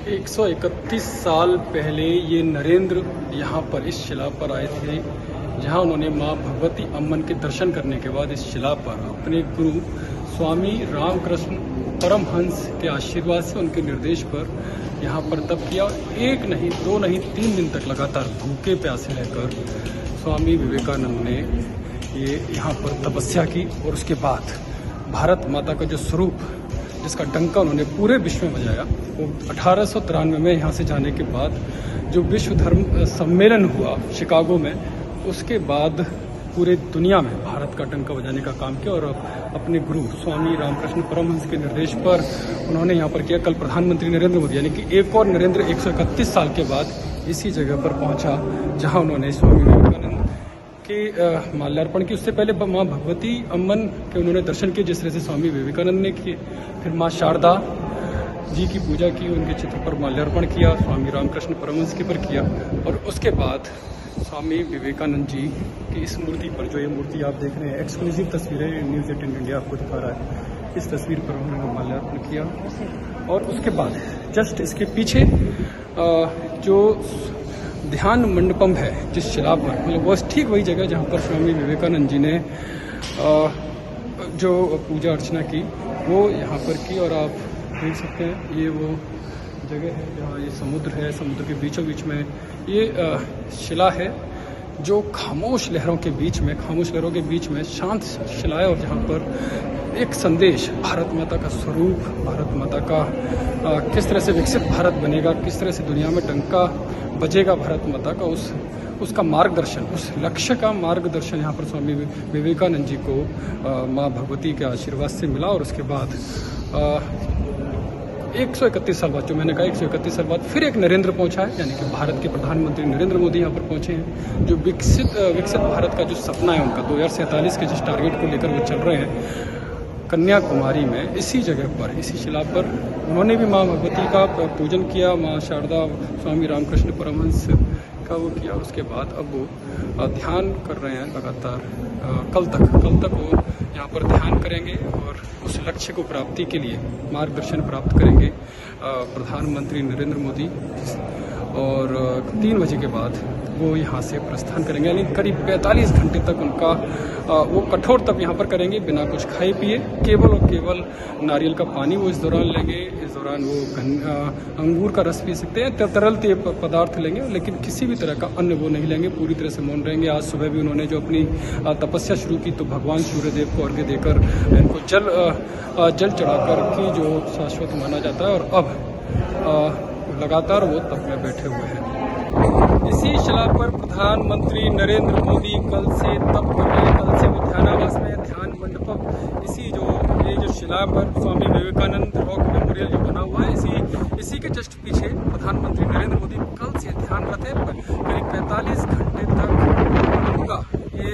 131 साल पहले ये नरेंद्र यहाँ पर इस शिला पर आए थे, जहाँ उन्होंने माँ भगवती अम्मन के दर्शन करने के बाद इस शिला पर अपने गुरु स्वामी रामकृष्ण परमहंस के आशीर्वाद से, उनके निर्देश पर यहाँ पर तप किया। एक नहीं, दो नहीं, 3 दिन तक लगातार भूखे प्यासे रहकर स्वामी विवेकानंद ने ये यहाँ पर तपस्या की। और उसके बाद भारत माता का जो स्वरूप, जिसका डंका उन्होंने पूरे विश्व में बजाया, वो 1893 में यहाँ से जाने के बाद जो विश्व धर्म सम्मेलन हुआ शिकागो में, उसके बाद पूरे दुनिया में भारत का डंका बजाने का काम किया। और अपने गुरु स्वामी रामकृष्ण परमहंस के निर्देश पर उन्होंने यहाँ पर किया। कल प्रधानमंत्री नरेंद्र मोदी, यानी कि एक और नरेंद्र 131 साल के बाद इसी जगह पर पहुंचा, जहां उन्होंने स्वामी विवेकानंद के माल्यार्पण की। उससे पहले माँ भगवती अम्मन के उन्होंने दर्शन किए, जिस तरह से स्वामी विवेकानंद ने किए। फिर माँ शारदा जी की पूजा की, उनके चित्र पर माल्यार्पण किया, स्वामी रामकृष्ण परमहंस के पर किया। और उसके बाद स्वामी विवेकानंद जी की इस मूर्ति पर, जो ये मूर्ति आप देख रहे हैं, एक्सक्लूसिव तस्वीरें न्यूज़ 18 इंडिया आपको दिखा रहा है, इस तस्वीर पर उन्होंने माल्यार्पण किया। और उसके बाद जस्ट इसके पीछे जो ध्यान मंडपम है, जिस शिला पर, मतलब वो ठीक वही जगह जहाँ पर स्वामी विवेकानंद जी ने जो पूजा अर्चना की, वो यहाँ पर की। और आप देख सकते हैं, ये वो जगह है जहाँ ये समुद्र है, समुद्र के बीचों बीच में ये शिला है, जो खामोश लहरों के बीच में शांत शिला है। और जहाँ पर एक संदेश, भारत माता का स्वरूप, भारत माता का किस तरह से विकसित भारत बनेगा, किस तरह से दुनिया में डंका बजेगा भारत माता का, उसका मार्गदर्शन, उस लक्ष्य का मार्गदर्शन यहाँ पर स्वामी विवेकानंद जी को माँ भगवती के आशीर्वाद से मिला। और उसके बाद 131 साल बाद, जो मैंने कहा 131 साल बाद, फिर एक नरेंद्र पहुंचा है, यानी कि भारत के प्रधानमंत्री नरेंद्र मोदी यहाँ पर पहुंचे हैं, जो विकसित भारत का जो सपना है उनका, 2047 के जिस टारगेट को लेकर वो चल रहे हैं, कन्याकुमारी में इसी जगह पर, इसी शिला पर उन्होंने भी माँ भगवती का पूजन किया, माँ शारदा, स्वामी रामकृष्ण परमहंस का वो किया। उसके बाद अब वो ध्यान कर रहे हैं लगातार, कल तक वो यहाँ पर ध्यान करेंगे और उस लक्ष्य को प्राप्ति के लिए मार्गदर्शन प्राप्त करेंगे प्रधानमंत्री नरेंद्र मोदी। और 3 बजे के बाद वो यहाँ से प्रस्थान करेंगे, यानी करीब 45 घंटे तक उनका वो कठोर तप यहाँ पर करेंगे, बिना कुछ खाए पिए, केवल और केवल नारियल का पानी वो इस दौरान लेंगे। इस दौरान वो अंगूर का रस पी सकते हैं, तरल तेल पदार्थ लेंगे, लेकिन किसी भी तरह का अन्न वो नहीं लेंगे, पूरी तरह से मौन रहेंगे। आज सुबह भी उन्होंने जो अपनी तपस्या शुरू की, तो भगवान सूर्यदेव को अर्घ्य देकर, इनको जल चढ़ाकर की जो शाश्वत माना जाता है। और अब लगातार वो तप में बैठे हुए हैं। इसी शिला पर प्रधानमंत्री नरेंद्र मोदी कल से तप कर रहे हैं। कल से वो ध्यानावास में, ध्यान मंडपम, इसी जो शिला पर स्वामी विवेकानंद रॉक मेमोरियल जो बना हुआ है, इसी के जस्ट पीछे प्रधानमंत्री नरेंद्र मोदी कल से ध्यानरत है। करीब 45 घंटे तक उनका ये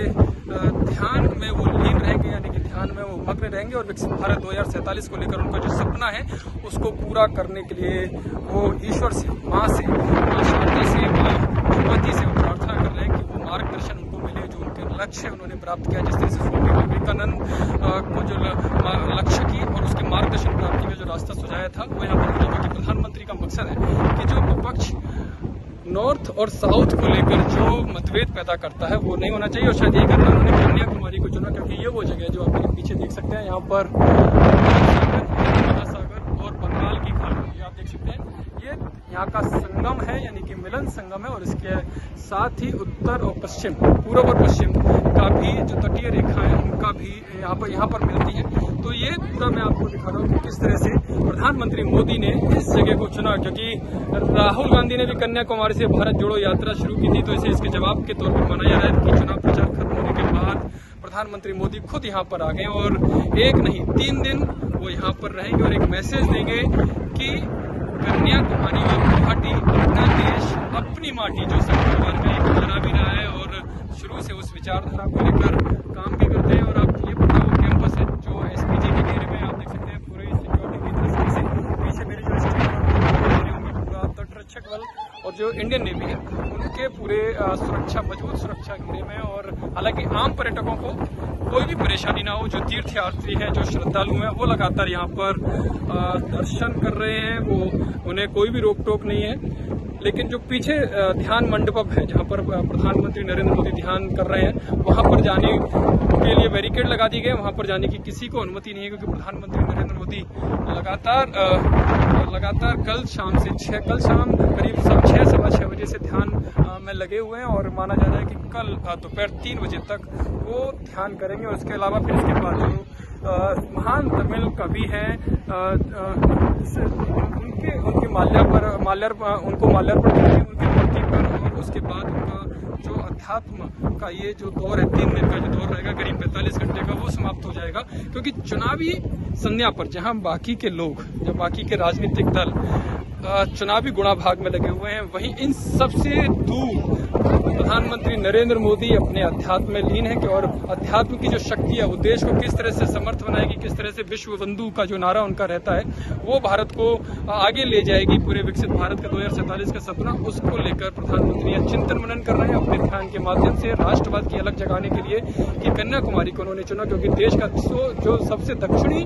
ध्यान में वो लीन रहेंगे, यानी कि ध्यान में वो मग्न रहेंगे। और विकसित भारत 2047 को लेकर उनका जो सपना है, उसको पूरा करने के लिए वो ईश्वर से, माँ शारदा से, माँ भगवती से वो प्रार्थना कर रहे हैं कि वो मार्गदर्शन उनको मिले, जो उनके लक्ष्य उन्होंने प्राप्त किया। जिस तरह से स्वामी विवेकानंद को जो लक्ष्य की और उसके मार्गदर्शन प्राप्ति में जो रास्ता सुझाया था, वो यहाँ पर, क्योंकि प्रधानमंत्री का मकसद है कि जो विपक्ष नॉर्थ और साउथ को लेकर जो मतभेद पैदा करता है, वो नहीं होना चाहिए। और शायद यही कारण उन्होंने कन्याकुमारी को चुना, क्योंकि ये वो जगह है जो आप मेरे पीछे देख सकते हैं। यहाँ पर सागर और बंगाल की खाड़ी, ये आप देख सकते हैं, ये यहाँ का संगम है, यानी कि मिलन संगम है। और इसके साथ ही उत्तर और पश्चिम, पूर्व और पश्चिम का भी जो तटीय रेखा है, उनका भी यहाँ पर मिलती है। तो ये पूरा मैं आपको दिखा रहा हूँ कि किस तरह से प्रधानमंत्री मोदी ने इस जगह को चुना, क्योंकि राहुल गांधी ने भी कन्याकुमारी से भारत जोड़ो यात्रा शुरू की थी। तो इसे इसके जवाब के तौर पर माना जा रहा है कि चुनाव प्रचार खत्म होने के बाद प्रधानमंत्री मोदी खुद यहाँ पर आ गए और 1 नहीं 3 दिन वो यहाँ पर रहेंगे और एक मैसेज देंगे कि कन्याकुमारी और गुवाहाटी अपना देश, अपनी माटी, जो सब परिवार का एक लहरा भी रहा है और शुरू से उस विचारधारा को लेकर काम भी करते हैं। और आप ये पूरा वो कैंपस है जो एसपीजी के घेरे में, आप देख सकते हैं, पूरी सिक्योरिटी की दृष्टि से पीछे मेरे जो स्टेट पूरा तट रक्षक बल और जो इंडियन नेवी है उनके पूरे सुरक्षा मजबूत सुरक्षा घेरे में। और हालांकि आम पर्यटकों को कोई भी परेशानी ना हो, जो तीर्थयात्री हैं, जो श्रद्धालु हैं, वो लगातार यहाँ पर दर्शन कर रहे हैं, वो उन्हें कोई भी रोक टोक नहीं है। लेकिन जो पीछे ध्यान मंडपम है, जहाँ पर प्रधानमंत्री नरेंद्र मोदी ध्यान कर रहे हैं, वहां पर जाने के लिए बैरिकेड लगा दी गए। वहां पर जाने की किसी को अनुमति नहीं है, क्योंकि प्रधानमंत्री नरेंद्र मोदी लगातार कल शाम करीब 6 सवा 6 बजे से ध्यान में लगे हुए हैं। और माना जा रहा है कि कल दोपहर 3 बजे तक वो ध्यान करेंगे। और इसके अलावा फिर इसके बाद जो महान तमिल कवि हैं, उनके माल्यार्पण करेंगे उनकी मूर्ति पर। और उसके बाद उनका जो अध्यात्म का ये जो दौर है, 3 दिन का जो दौर रहेगा, करीब 45 घंटे का, वो समाप्त हो जाएगा। क्योंकि चुनावी संध्या पर जहां बाकी के लोग, जब बाकी के राजनीतिक दल चुनावी गुणाभाग में लगे हुए हैं, वहीं इन सबसे दूर प्रधानमंत्री नरेंद्र मोदी अपने अध्यात्म में लीन है। कि और अध्यात्म की जो शक्ति है, वो देश को किस तरह से समर्थ बनाएगी, किस तरह से विश्व बंधु का जो नारा उनका रहता है, वो भारत को आगे ले जाएगी। पूरे विकसित भारत का 2047 का सपना, उसको लेकर प्रधानमंत्री चिंतन मनन कर रहे हैं अपने ध्यान के माध्यम से। राष्ट्रवाद की अलग जगाने के लिए कि कन्याकुमारी को उन्होंने चुना, क्योंकि देश का जो सबसे दक्षिणी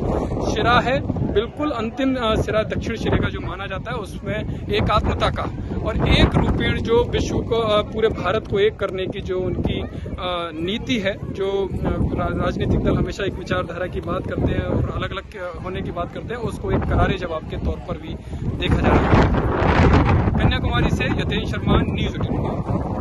सिरा है, बिल्कुल अंतिम सिरा दक्षिण सिरे का जो माना जाता है, उसमें एकात्मता का और एक रूपेण जो विश्व को, पूरे भारत को एक करने की जो उनकी नीति है, जो राजनीतिक दल हमेशा एक विचारधारा की बात करते हैं और अलग अलग होने की बात करते हैं, उसको एक करारे जवाब के तौर पर भी देखा जा रहा है। कन्याकुमारी से यतेन शर्मा, न्यूज़ 18।